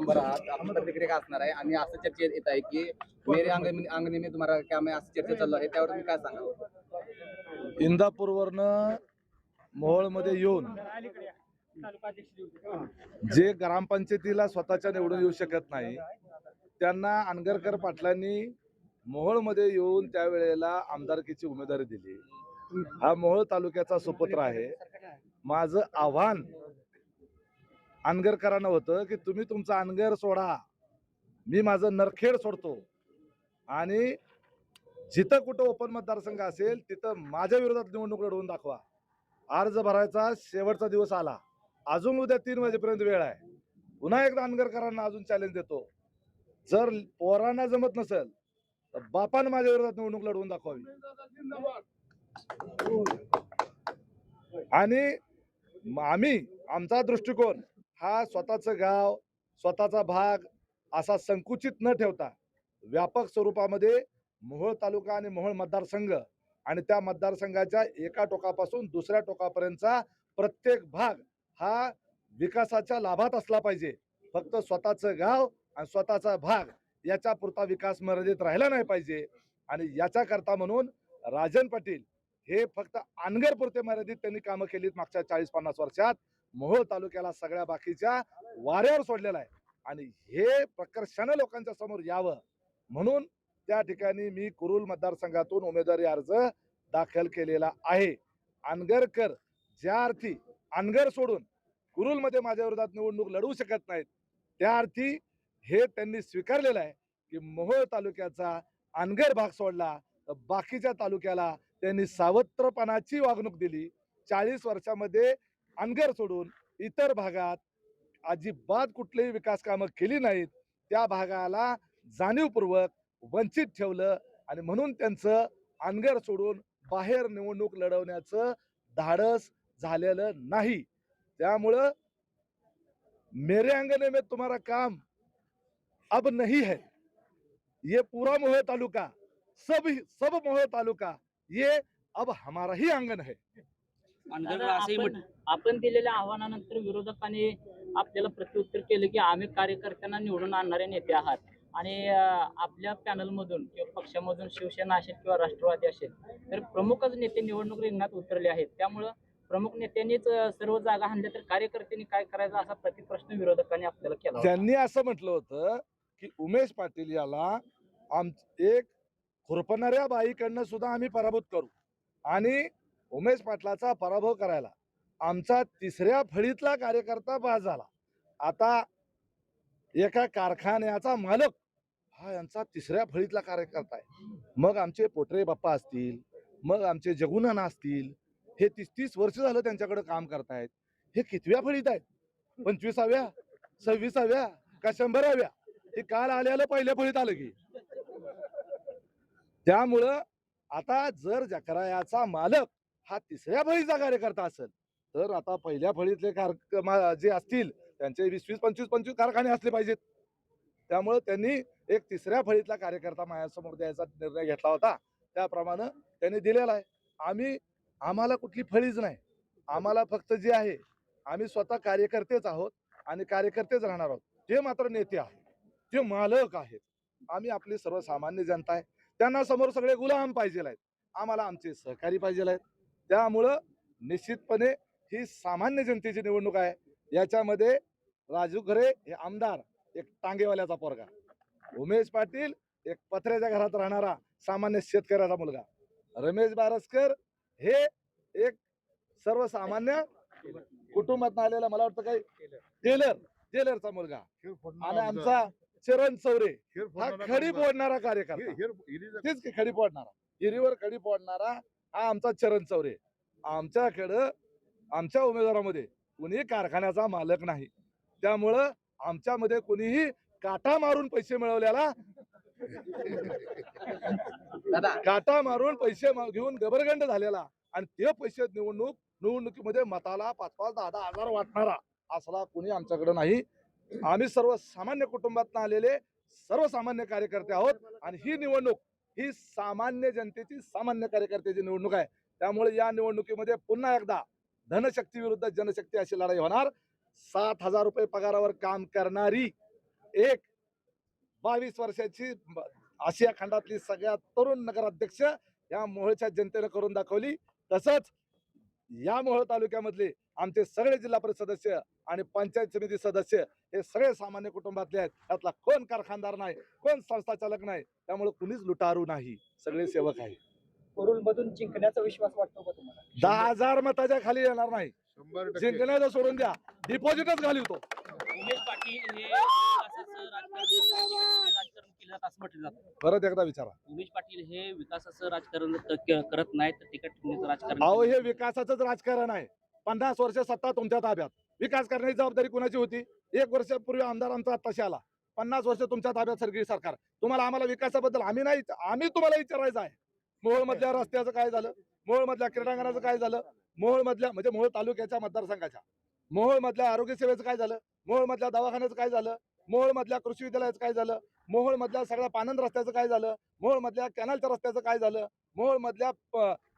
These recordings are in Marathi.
फॉर्मवर आहात, आपली प्रतिक्रिया काय असणार आहे? आणि असं चर्चेत येत आहे की मेरे अंगणे में तुम्हारा काम आहे, असं चर्चा चालू आहे, त्यावर तुम्ही काय सांगाल? इंदापूरवरनं मोहोळमध्ये येऊन जे ग्रामपंचायतीला स्वतःच्या निवडून येऊ शकत नाही त्यांना अनगरकर पाटलांनी मोहोळमध्ये येऊन त्यावेळेला आमदारकीची उमेदवारी दिली. हा मोहोळ तालुक्याचा सुपुत्र आहे. माझं आव्हान अनगरकरांना होतं की तुम्ही तुमचा अनगर सोडा, मी माझं नरखेड सोडतो आणि जिथं कुठं ओपन मतदारसंघ असेल तिथं माझ्या विरोधात निवडणूक लढवून दाखवा. अर्ज भरायचा शेवटचा दिवस आला, अजून उद्या 3 वाजेपर्यंत वेळ आहे. पुन्हा एकदा अनगरकरांना अजून चॅलेंज देतो, जर पोरांना जमत नसेल तर बापानं माझ्या विरोधात निवडणूक लढवून दाखवावी. आणि आम्ही आमचा दृष्टिकोन हा स्वतःचं गाव स्वतःचा भाग असा संकुचित न ठेवता व्यापक स्वरूपामध्ये मोहोळ तालुका आणि मोहोळ मतदारसंघ आणि त्या मतदारसंघाच्या एका टोकापासून दुसऱ्या टोकापर्यंतचा प्रत्येक भाग हा विकासाच्या लाभात असला पाहिजे. फक्त स्वतःचं गाव आणि स्वतःचा भाग याच्या पुरता विकास मर्यादित राहिला नाही पाहिजे. आणि याच्या करता म्हणून राजन पाटील हे फक्त अनगरपुरते मर्यादित त्यांनी कामं केलीत मागच्या 40-50 वर्षात. मोहोळ तालुक्याला सगळ्या बाकीच्या वाऱ्यावर सोडलेला आहे आणि हे प्रकर्षानं लोकांच्या समोर यावं म्हणून त्या ठिकाणी मी कुरुल मतदारसंघातून उमेदवारी अर्ज दाखल केलेला आहे. अनगरकर ज्या अर्थी अनगर सोडून कुरुलमध्ये माझ्या विरोधात निवडणूक लढवू शकत नाहीत, त्या अर्थी हे त्यांनी स्वीकारलेलं आहे की मोहोळ तालुक्याचा अनगर भाग सोडला तर बाकीच्या तालुक्याला त्यांनी सावत्रपणाची वागणूक दिली. 40 वर्षामध्ये अनगर सोडून इतर भागात अजिबात कुठलीही विकास कामं केली नाहीत. त्या भागाला जाणीवपूर्वक वंचित ठेवलं आणि म्हणून त्यांचं अनगर सोडून बाहेर निवडणूक लढवण्याचं धाडस झालेलं नाही. त्यामुळं मेरे अंगने में तुम्हारा काम अब नहीं है, ये पूरा मोहोळ तालुका सब मोहोळ तालुका ये अब हमारा ही अंगण है. आपण दिलेल्या आव्हानानंतर विरोधकांनी आपल्याला प्रत्युत्तर केलं की आम्ही कार्यकर्त्यांना निवडून आणणारे नेते आहात आणि आपल्या पॅनलमधून किंवा पक्षामधून शिवसेना असेल किंवा राष्ट्रवादी असेल तर प्रमुखच नेते निवडणूक रिंगणात उतरले आहेत. त्यामुळं प्रमुख नेत्यांनीच सर्व जागा हाणल्या तर कार्यकर्त्यांनी काय करायचं असा प्रतिप्रश्न विरोधकांनी आपल्याला केला होता. त्यांनी असं म्हटलं होतं की उमेश पाटील याला एक खुरपणाऱ्या बाईकडनं सुद्धा आम्ही पराभूत करू आणि उमेश पाटलाचा पराभव करायला आमचा तिसऱ्या फळीतला कार्यकर्ता पास झाला. आता एका कारखान्याचा मालक हा यांचा तिसऱ्या फळीतला कार्यकर्ता आहे. मग आमचे पोटरे बाप्पा असतील, मग आमचे जगुनाना असतील, हे 30-30 वर्ष झालं त्यांच्याकडे काम करतायत. हे कितव्या फळीत आहेत? 25व्या 26व्या का 100व्या? हे काल आलेलं पहिल्या फळीत आलं की. त्यामुळं आता जर जकरायाचा मालक हा तिसऱ्या फळीचा कार्यकर्ता असेल तर आता पहिल्या फळीतले जे असतील त्यांचे 20-25 कारखाने असले पाहिजेत. त्यामुळे त्यांनी एक तिसऱ्या फळीतला कार्यकर्ता माझ्यासमोर द्यायचा निर्णय घेतला होता. त्याप्रमाणे त्यांनी दिलेला आहे. आम्हाला कुठली फळीच नाही. आम्हाला फक्त जे आहे आम्ही स्वतः कार्यकर्तेच आहोत आणि कार्यकर्तेच राहणार आहोत. ते मात्र नेते आहेत, ते मालक आहेत. आम्ही आपली सर्वसामान्य जनता आहे. त्यांना समोर सगळे गुलाम पाहिजे आहेत. आम्हाला आमचे सहकारी पाहिजे आहेत. त्यामुळं निश्चितपणे ही सामान्य जनतेची निवडणूक आहे. याच्यामध्ये राजू खरे हे आमदार एक टांगेवाल्याचा पोरगा, उमेश पाटील एक पत्र्याच्या घरात राहणारा सामान्य शेतकऱ्याचा मुलगा, रमेश बारसकर हे एक सर्वसामान्य कुटुंबात आलेला मला वाटतं काही टेलरचा मुलगा आणि आमचा चरण चौरे हा खडी फोडणारा कार्यकर्ता, तेच की खडी फोडणारा, हिरीवर खडी फोडणारा हा आमचा चरण चौरे. आमच्याकडं आमच्या उमेदवारामध्ये कुणी कारखान्याचा मालक नाही. त्यामुळं आमच्यामध्ये कुणीही काटा मारून पैसे मिळवल्याला काटा मारून पैसे घेऊन गबरगंड झालेला आणि ते पैसे निवडणुकीमध्ये मताला 5-5, 10-10 हजार वाटणारा असला कुणी आमच्याकडे नाही. आम्ही सर्वसामान्य कुटुंबातून आलेले सर्वसामान्य कार्यकर्ते आहोत आणि ही निवडणूक ही सामान्य जनतेची सामान्य कार्यकर्त्याची निवडणूक आहे. त्यामुळे या निवडणुकीमध्ये पुन्हा एकदा धनशक्ती विरुद्ध जनशक्ती अशी लढाई होणार. 7,000 रुपये पगारावर काम करणारी एक 22 वर्षाची आशिया खंडातली सगळ्यात तरुण नगराध्यक्ष या मोहोळच्या जनतेनं करून दाखवली. तसंच या मोहोळ तालुक्यामधले आमचे सगळे जिल्हा परिषद सदस्य आणि पंचायत समिती सदस्य हे सगळे सामान्य कुटुंबातले आहेत. त्यातला कोण कारखानदार नाही, कोण संस्था चालक नाही, त्यामुळे कुणीच लुटारू नाही, सगळे सेवक आहे. कोरुल मधून जिंकण्याचा विश्वास वाटतो का तुम्हाला? 10,000 मताच्या खाली येणार नाही. 100% जिंकण्याचं सोडून द्या, डिपॉझिटच घालवतो. उमेश पाटील हे विकासाचं राजकारण केलं जात असं म्हटलं जातं. परत एकदा विचारा. उमेश पाटील हे विकासाचं राजकारण करत नाहीत, तर तिकट राजकारण अहो, हे विकासाचंच राजकारण आहे. 50 वर्ष सत्ता तुमच्या ताब्यात, विकास करण्याची जबाबदारी कुणाची होती? 1 वर्षापूर्वी आमदार आमचा आत्ताशी आला. 50 वर्ष तुमच्या ताब्यात सगळी सरकार. तुम्हाला आम्हाला विकासाबद्दल आम्ही तुम्हाला विचारायचं आहे. मोहोळ मधल्या रस्त्याचं काय झालं? मोहोळ मधल्या क्रीडांगणाचं काय झालं? मोहोळ मधल्या म्हणजे मोहोळ तालुक्याच्या मतदारसंघाच्या मोहोळ मधल्या आरोग्य सेवेचं काय झालं? मोहोळ मधल्या दवाखान्याचं काय झालं? मोहोळ मधल्या कृषी विद्यालयाचं काय झालं? मोहोळ मधल्या सगळ्या पानंद रस्त्याचं काय झालं? मोहोळ मधल्या कॅनलच्या रस्त्याचं काय झालं? मोहोळ मधल्या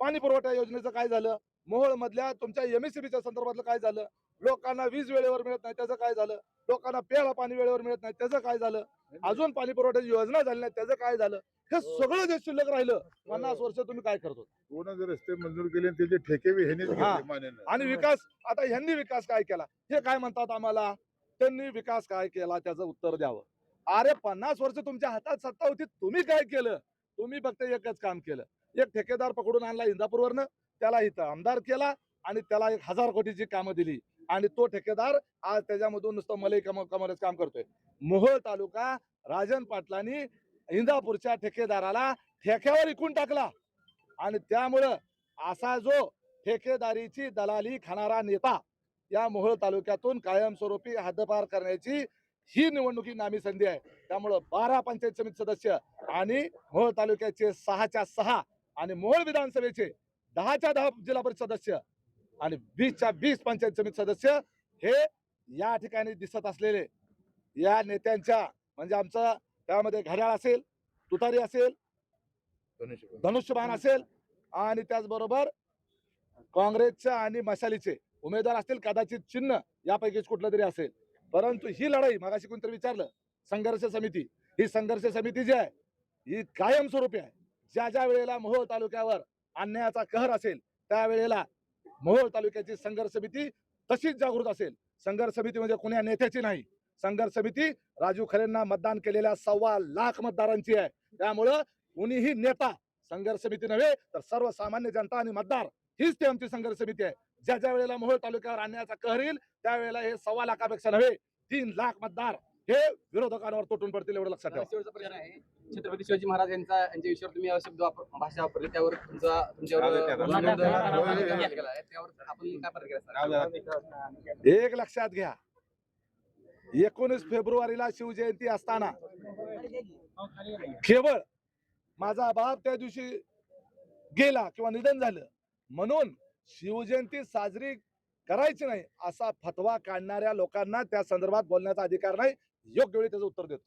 पाणी पुरवठा योजनेचं काय झालं? मोहोळ मधल्या तुमच्या एमएससीबीच्या संदर्भातलं काय झालं? लोकांना वीज वेळेवर मिळत नाही त्याचं काय झालं? लोकांना प्यायला पाणी वेळेवर मिळत नाही त्याचं काय झालं? अजून पाणी पुरवठ्याची योजना झाली नाही त्याचं काय झालं? हे सगळं जे शिल्लक राहिलं 50 वर्ष तुम्ही काय करतो? पूर्ण जर रस्ते मंजूर केले आणि त्याचे ठेके बी ह्यांनीच हा. घेतले मान्यानं. आणि विकास आता ह्यांनी विकास काय केला हे काय म्हणतात आम्हाला? त्यांनी विकास काय केला त्याचं उत्तर द्यावं. अरे 50 वर्ष तुमच्या हातात सत्ता होती, तुम्ही काय केलं? तुम्ही फक्त एकच काम केलं. एक ठेकेदार पकडून आणला इंदापूरवरनं, त्याला इथं आमदार केला आणि त्याला 1,000 कोटीची कामं दिली आणि तो ठेकेदार आज त्याच्यामधून नुसतं मलई कमवण्याचं काम करतोय. मोहोळ तालुका राजन पाटलांनी इंदापूरच्या ठेकेदाराला ठेक्यावर विकून टाकला आणि त्यामुळं असा जो ठेकेदारीची दलाली खाणारा नेता या मोहोळ तालुक्यातून कायमस्वरूपी हद्दपार करण्याची ही निवडणुकी नामी संधी आहे. त्यामुळं 12 पंचायत समिती सदस्य आणि मोहोळ तालुक्याचे 6च्या 6 आणि मोहोळ विधानसभेचे 10च्या 10 जिल्हा परिषद सदस्य आणि 20च्या 20 पंचायत समिती सदस्य हे या ठिकाणी दिसत असलेले या नेत्यांच्या म्हणजे आमचं त्यामध्ये घड्याळ असेल, तुतारी असेल, धनुष्यबाण. धनुष्यबाण असेल आणि त्याचबरोबर काँग्रेसचे आणि मशालीचे उमेदवार असतील, कदाचित चिन्ह यापैकीच कुठलं तरी असेल. परंतु ही लढाई मगाशी कोणतरी विचारलं संघर्ष समिती, ही संघर्ष समिती जी आहे ही कायमस्वरूपी आहे. ज्या ज्या वेळेला मोहोळ तालुक्यावर अन्यायाचा कहर असेल त्यावेळेला मोहोळ तालुक्याची संघर्ष समिती तशीच जागृत असेल. संघर्ष समिती म्हणजे कोण्या नेत्याची नाही, संघर्ष समिती राजू खरेंना मतदान केलेल्या 1.25 लाख मतदारांची आहे. त्यामुळं कुणीही नेता संघर्ष समिती नव्हे तर सर्वसामान्य जनता आणि मतदार हीच ती आमची संघर्ष समिती आहे. ज्या ज्या वेळेला मोहोळ तालुक्यावर अन्यायाचा कहर येईल त्यावेळेला हे 1.25 लाखापेक्षा नव्हे 3 लाख मतदार हे विरोधकांवर तुटून पडतील एवढं लक्षात ठेवा. शेवटचा प्रश्न आहे, छत्रपती शिवाजी महाराज यांच्या विषयावर तुम्ही शब्द भाषा वापरली त्यावर तुमच्यावर केला आहे, त्यावर आपण काय प्रतिक्रिया? एक लक्षात घ्या, 19 फेब्रुवारीला शिवजयंती असताना केवळ माझा बाप त्या दिवशी गेला किंवा निधन झालं म्हणून शिवजयंती साजरी करायची नाही असा फतवा काढणाऱ्या लोकांना त्या संदर्भात बोलण्याचा अधिकार नाही. योग्य वेळी त्याचं उत्तर देतो.